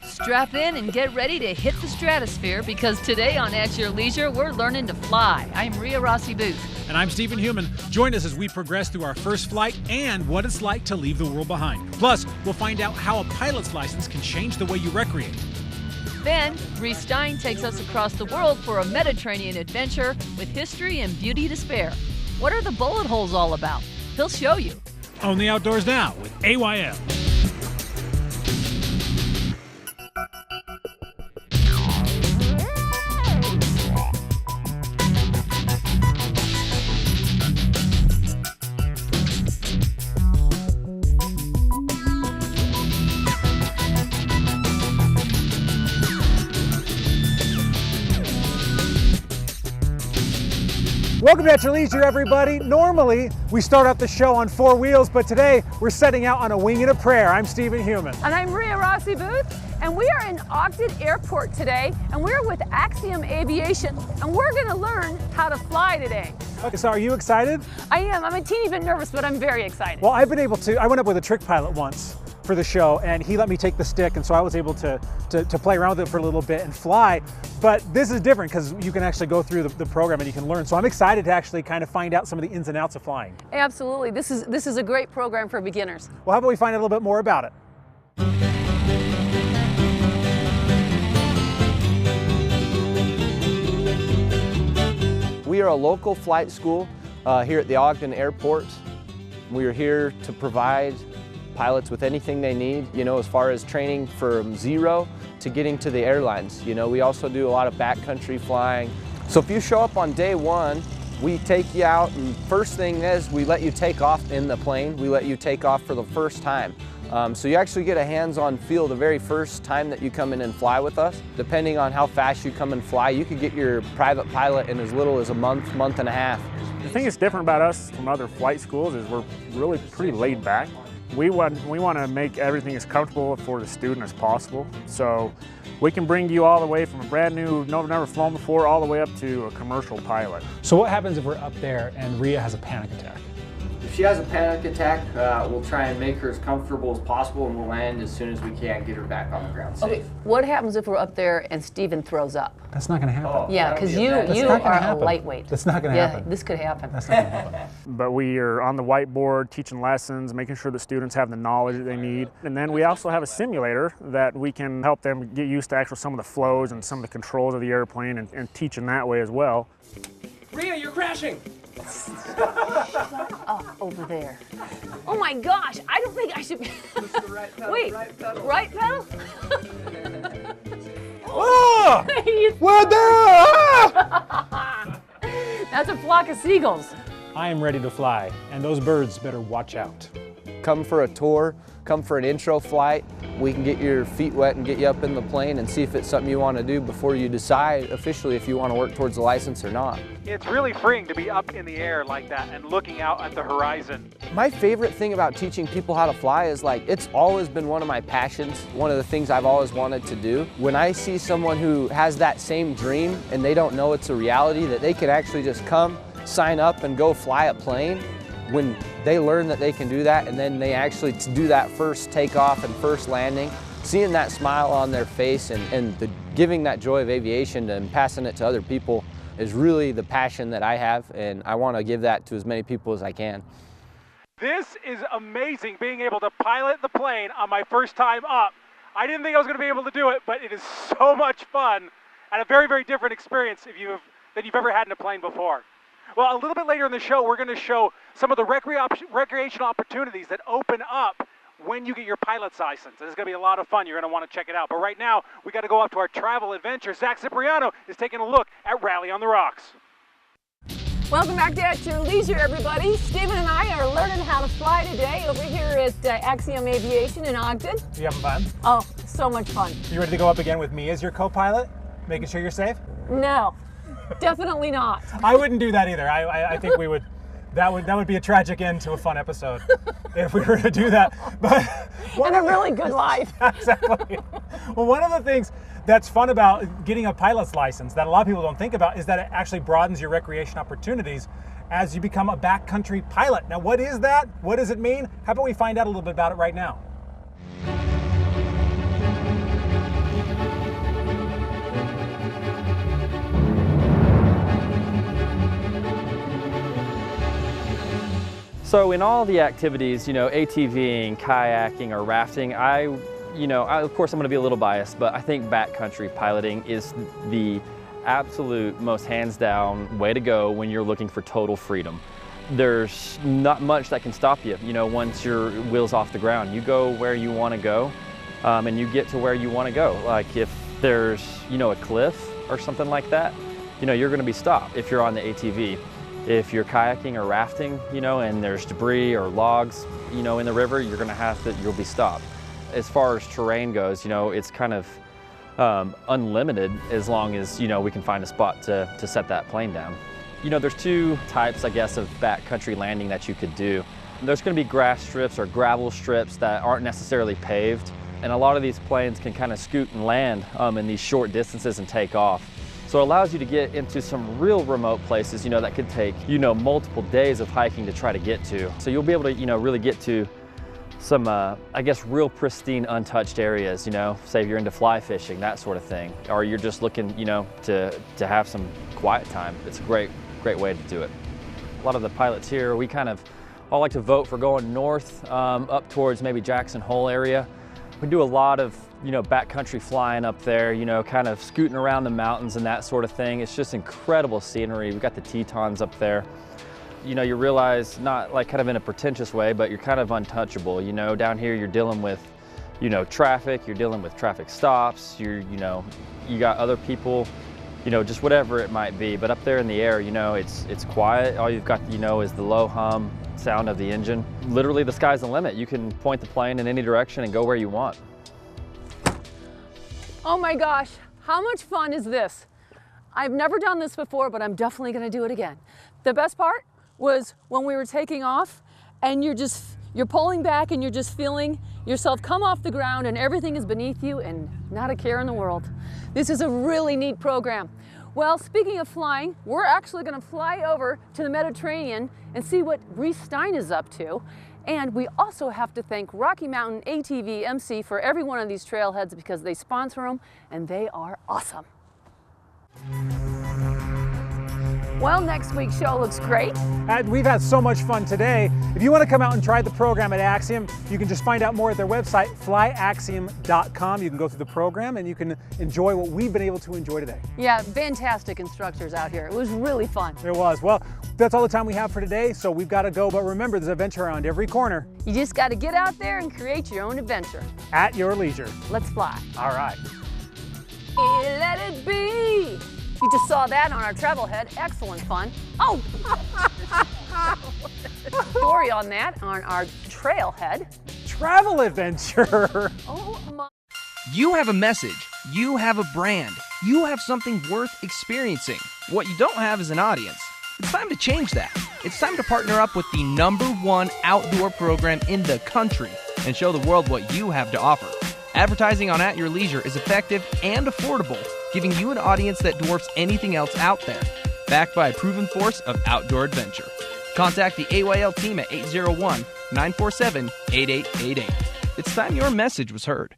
Strap in and get ready to hit the stratosphere because today on At Your Leisure, we're learning to fly. I'm Rhea Rossi Booth. And I'm Stephen Human. Join us as we progress through our first flight and what it's like to leave the world behind. Plus, we'll find out how a pilot's license can change the way you recreate. Then, Reese Stein takes us across the world for a Mediterranean adventure with history and beauty to spare. What are the bullet holes all about? He'll show you. On the Outdoors Now with AYL. Welcome to At Your Leisure, everybody. Normally, we start out the show on four wheels, but today we're setting out on a wing and a prayer. I'm Stephen Human. And I'm Rhea Rossi Booth, and we are in Ogden Airport today, and we're with Axiom Aviation, and we're going to learn how to fly today. Okay, so are you excited? I am. I'm a teeny bit nervous, but I'm very excited. Well, I went up with a trick pilot once for the show, and he let me take the stick, and so I was able to play around with it for a little bit and fly. But this is different because you can actually go through the program and you can learn. So I'm excited to actually kind of find out some of the ins and outs of flying. Absolutely. This is a great program for beginners. Well, how about we find out a little bit more about it? We are a local flight school here at the Ogden Airport. We are here to provide pilots with anything they need, as far as training from zero to getting to the airlines. We also do a lot of backcountry flying. So if you show up on day one, we take you out, and first thing is we let you take off in the plane. We let you take off for the first time. So you actually get a hands-on feel the very first time that you come in and fly with us. Depending on how fast you come and fly, you could get your private pilot in as little as a month and a half. The thing that's different about us from other flight schools is we're really pretty laid back. We want to make everything as comfortable for the student as possible. So we can bring you all the way from a brand new, never flown before, all the way up to a commercial pilot. So what happens if we're up there and Rhea has a panic attack? If she has a panic attack, we'll try and make her as comfortable as possible, and we'll land as soon as we can, get her back on the ground safe. Okay, what happens if we're up there and Stephen throws up? That's not going to happen. Oh, Yeah, because you are a lightweight. That's not going to happen. Yeah, this could happen. That's not going to happen. But we are on the whiteboard teaching lessons, making sure the students have the knowledge that they need. And then we also have a simulator that we can help them get used to some of the flows and some of the controls of the airplane and teach them that way as well. Rhea, you're crashing! Oh, over there. Oh my gosh, I don't think I should be. Push the right pedal, Wait, right pedal. right pedal? Oh! What the? That's a flock of seagulls. I am ready to fly, and those birds better watch out. Come for a tour, come for an intro flight. We can get your feet wet and get you up in the plane and see if it's something you want to do before you decide officially if you want to work towards the license or not. It's really freeing to be up in the air like that and looking out at the horizon. My favorite thing about teaching people how to fly is it's always been one of my passions, one of the things I've always wanted to do. When I see someone who has that same dream and they don't know it's a reality, that they can actually just come, sign up and go fly a plane, when they learn that they can do that and then they actually do that first takeoff and first landing, seeing that smile on their face and giving that joy of aviation and passing it to other people is really the passion that I have, and I want to give that to as many people as I can. This is amazing, being able to pilot the plane on my first time up. I didn't think I was going to be able to do it, but it is so much fun and a very, very different experience than you've ever had in a plane before. Well, a little bit later in the show, we're going to show some of the recreational opportunities that open up when you get your pilot's license. This is going to be a lot of fun. You're going to want to check it out. But right now, we got to go up to our travel adventure. Zach Cipriano is taking a look at Rally on the Rocks. Welcome back to At Your Leisure, everybody. Stephen and I are learning how to fly today over here at Axiom Aviation in Ogden. You having fun? Oh, so much fun. You ready to go up again with me as your co-pilot, making sure you're safe? No, definitely not. I wouldn't do that either. I think we would. That would be a tragic end to a fun episode if we were to do that. But And a really good life. Exactly. Well, one of the things that's fun about getting a pilot's license that a lot of people don't think about is that it actually broadens your recreation opportunities as you become a backcountry pilot. Now, what is that? What does it mean? How about we find out a little bit about it right now? So in all the activities, ATVing, kayaking, or rafting, of course I'm going to be a little biased, but I think backcountry piloting is the absolute most hands down way to go when you're looking for total freedom. There's not much that can stop you, once your wheel's off the ground. You go where you want to go, and you get to where you want to go. Like if there's, a cliff or something like that, you're going to be stopped if you're on the ATV. If you're kayaking or rafting, and there's debris or logs, in the river, you'll be stopped. As far as terrain goes, it's kind of unlimited as long as, we can find a spot to set that plane down. There's two types, I guess, of backcountry landing that you could do. There's going to be grass strips or gravel strips that aren't necessarily paved, and a lot of these planes can kind of scoot and land in these short distances and take off. So it allows you to get into some real remote places, that could take, multiple days of hiking to try to get to. So you'll be able to, really get to some, I guess, real pristine, untouched areas, say if you're into fly fishing, that sort of thing, or you're just looking, to have some quiet time. It's a great way to do it. A lot of the pilots here, we kind of all like to vote for going north, up towards maybe Jackson Hole area. We do a lot of, backcountry flying up there, kind of scooting around the mountains and that sort of thing. It's just incredible scenery. We've got the Tetons up there. You realize, not like kind of in a pretentious way, but you're kind of untouchable. Down here you're dealing with, traffic, you're dealing with traffic stops, you got other people, just whatever it might be. But up there in the air, it's quiet. All you've got, is the low hum sound of the engine. Literally the sky's the limit. You can point the plane in any direction and go where you want. Oh my gosh, how much fun is this? I've never done this before, but I'm definitely gonna do it again. The best part was when we were taking off and you're pulling back and you're just feeling yourself come off the ground and everything is beneath you and not a care in the world. This is a really neat program. Well, speaking of flying, we're actually gonna fly over to the Mediterranean and see what Reese Stein is up to. And we also have to thank Rocky Mountain ATV MC for every one of these trailheads because they sponsor them and they are awesome. Well, next week's show looks great. And we've had so much fun today. If you want to come out and try the program at Axiom, you can just find out more at their website, flyaxiom.com. You can go through the program and you can enjoy what we've been able to enjoy today. Yeah, fantastic instructors out here. It was really fun. It was. Well, that's all the time we have for today, so we've got to go. But remember, there's adventure around every corner. You just got to get out there and create your own adventure. At your leisure. Let's fly. All right. Let it be. You just saw that on our travel head. Excellent fun. Oh! Story on that on our trailhead. Travel adventure. Oh my. You have a message. You have a brand. You have something worth experiencing. What you don't have is an audience. It's time to change that. It's time to partner up with the #1 outdoor program in the country and show the world what you have to offer. Advertising on At Your Leisure is effective and affordable, giving you an audience that dwarfs anything else out there. Backed by a proven force of outdoor adventure. Contact the AYL team at 801-947-8888. It's time your message was heard.